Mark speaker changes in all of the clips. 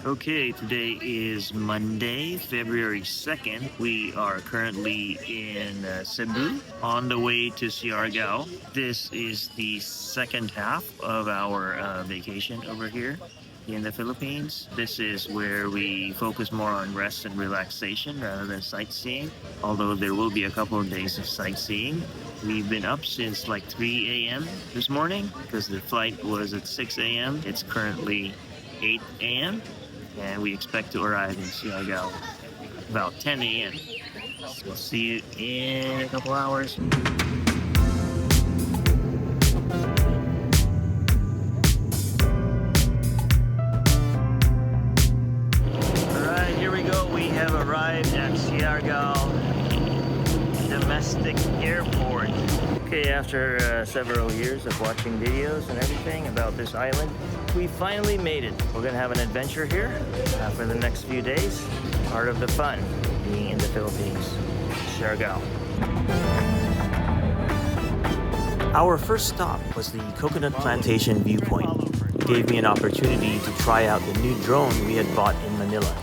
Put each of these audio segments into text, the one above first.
Speaker 1: Okay, today is Monday, February 2nd. We are currently in Cebu on the way to Siargao. This is the second half of our vacation over here in the Philippines. This is where we focus more on rest and relaxation rather than sightseeing, although there will be a couple of days of sightseeing. We've been up since like 3 a.m. this morning because the flight was at 6 a.m. It's currently 8 a.m. and we expect to arrive in Siargao about 10 a.m. So we'll see you in a couple hours. Alright, here we go. We have arrived at Siargao Domestic Airport. Okay, after several years of watching videos and everything about this island, we finally made it. We're gonna have an adventure here for the next few days. Part of the fun being in the Philippines. Siargao. Our first stop was the Coconut Plantation Viewpoint. It gave me an opportunity to try out the new drone we had bought in Manila.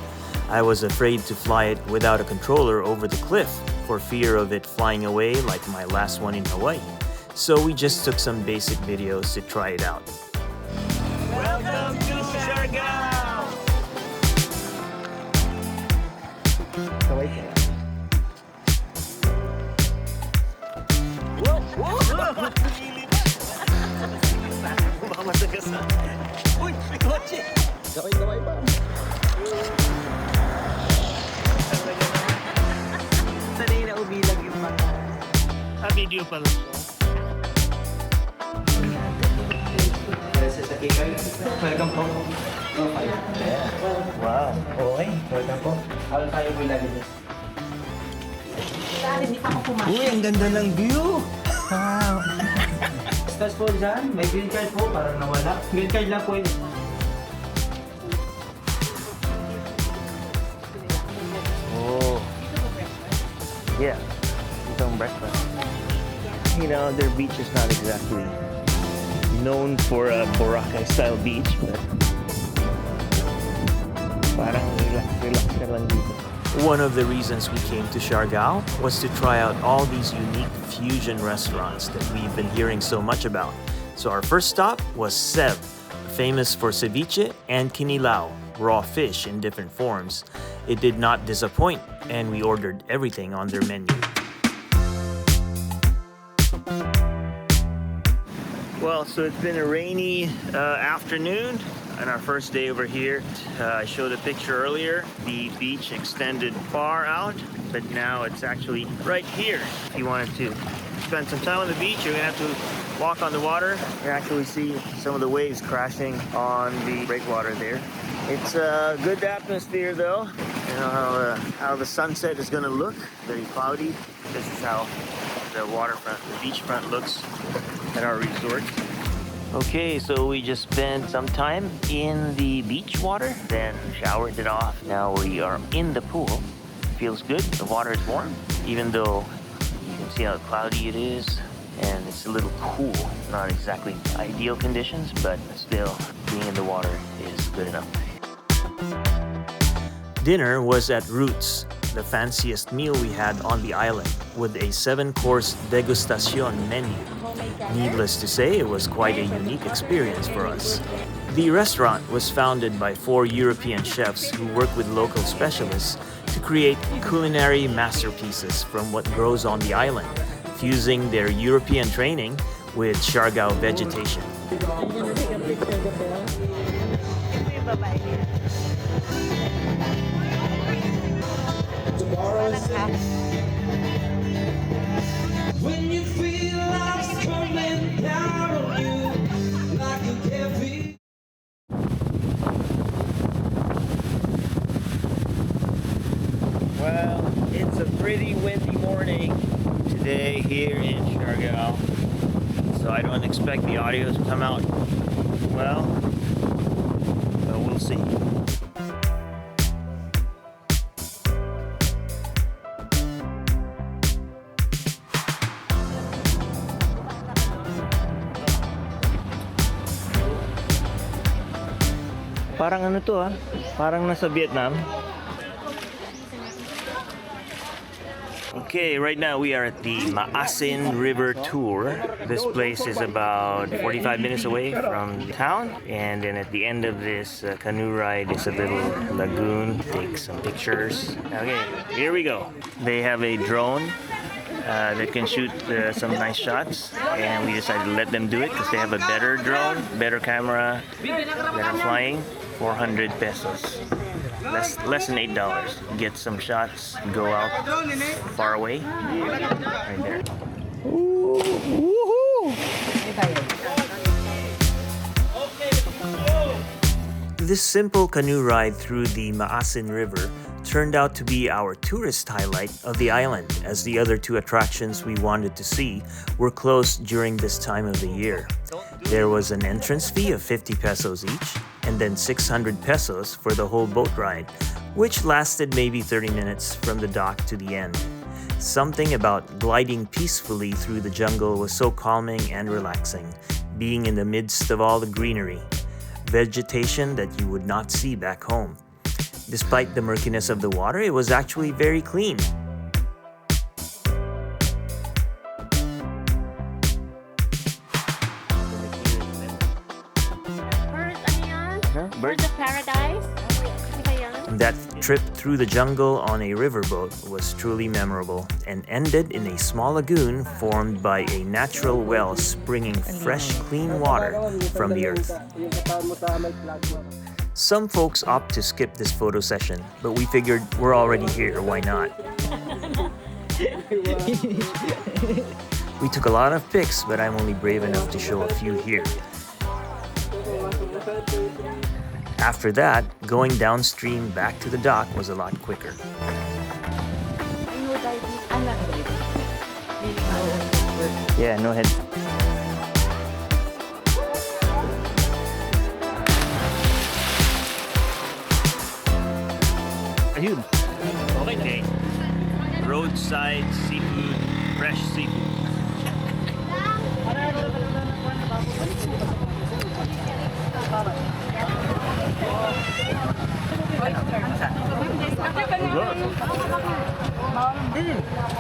Speaker 1: I was afraid to fly it without a controller over the cliff for fear of it flying away like my last one in Hawaii. So we just took some basic videos to try it out. Welcome to Siargao! Whoa! Whoa! Mamatagas. Uy! May kotse! Kaway ba? Sanay na umilag yung mata. Video pala siya. Welcome po. Wow. Okay. Welcome po. Ako tayo po lagi dito.
Speaker 2: Hindi pa ako pumasok.
Speaker 1: Uy, ang ganda ng view!
Speaker 2: Wow.
Speaker 1: Stars po dyan. May green card po. Parang nawala. Green card lang po yun. Oh. Yeah. Itong breakfast. You know, their beach is not exactly known for a Boracay-style beach, but parang relax ka lang dito. One of the reasons we came to Siargao was to try out all these unique fusion restaurants that we've been hearing so much about. So our first stop was Seb, famous for ceviche and kinilaw, raw fish in different forms. It did not disappoint, and we ordered everything on their menu. Well, so it's been a rainy afternoon on our first day over here. I showed a picture earlier. The beach extended far out, but now it's actually right here. If you wanted to spend some time on the beach, you're gonna have to walk on the water. You can actually see some of the waves crashing on the breakwater there. It's a good atmosphere though. You know how the sunset is gonna look, very cloudy. This is how the waterfront, the beachfront looks at our resort. Okay, so we just spent some time in the beach water, then showered it off. Now we are in the pool. Feels good, the water is warm, even though you can see how cloudy it is, and it's a little cool. Not exactly ideal conditions, but still being in the water is good enough. Dinner was at Roots, the fanciest meal we had on the island, with a 7-course degustation menu. Needless to say, it was quite a unique experience for us. The restaurant was founded by 4 European chefs who work with local specialists to create culinary masterpieces from what grows on the island, fusing their European training with Siargao vegetation.
Speaker 3: When you feel life's coming down on you like a heavy.
Speaker 1: Well, it's a pretty windy morning today here in Siargao, so I don't expect the audio to come out well, but we'll see. Parang ano to Parang nasa Vietnam. Okay, right now we are at the Maasin River Tour. This place is about 45 minutes away from town, and then at the end of this canoe ride is a little lagoon. Take some pictures. Okay, here we go. They have a drone that can shoot some nice shots, and we decided to let them do it because they have a better drone, better camera, better flying. 400 pesos. Less than $8. Get some shots, go out far away. Right there. Ooh, woohoo! This simple canoe ride through the Maasin River turned out to be our tourist highlight of the island, as the other two attractions we wanted to see were closed during this time of the year. There was an entrance fee of 50 pesos each, and then 600 pesos for the whole boat ride, which lasted maybe 30 minutes from the dock to the end. Something about gliding peacefully through the jungle was so calming and relaxing, being in the midst of all the greenery, vegetation that you would not see back home. Despite the murkiness of the water, it was actually very clean.
Speaker 2: Birds of Paradise.
Speaker 1: That trip through the jungle on a riverboat was truly memorable and ended in a small lagoon formed by a natural well springing fresh, clean water from the earth. Some folks opt to skip this photo session, but we figured we're already here, why not? We took a lot of pics, but I'm only brave enough to show a few here. After that, going downstream back to the dock was a lot quicker. Yeah, no head. Ayun. Okay. Roadside seafood, fresh seafood.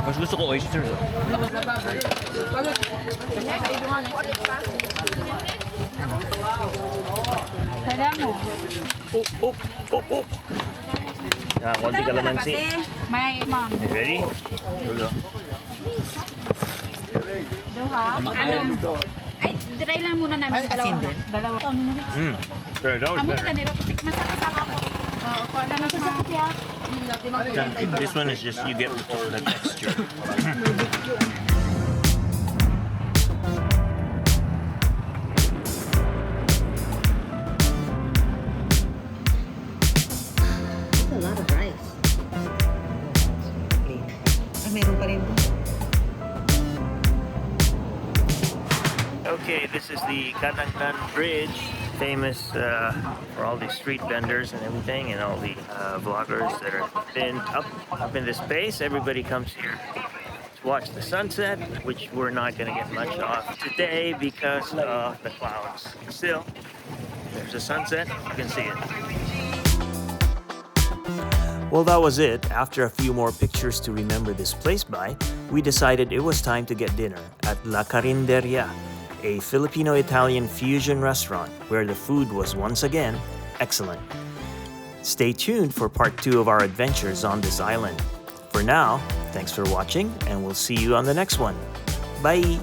Speaker 4: Mas gusto ko oyster.
Speaker 1: Oh. Konti kalamansi.
Speaker 2: May mom.
Speaker 1: You ready? Here we go.
Speaker 2: Ay, try lang muna namin dalawa.
Speaker 1: Sure, that was better. This one is just, you get the texture.
Speaker 5: A lot of rice. Meron pa rin.
Speaker 1: Okay, this is the Katangtan Bridge, famous for all the street vendors and everything, and all the vloggers that are been up in this space. Everybody comes here to watch the sunset, which we're not going to get much of today because of the clouds. Still, there's a sunset, you can see it. Well, that was it. After a few more pictures to remember this place by, we decided it was time to get dinner at La Carinderia, a Filipino-Italian fusion restaurant where the food was once again excellent. Stay tuned for part 2 of our adventures on this island. For now, thanks for watching, and we'll see you on the next one. Bye!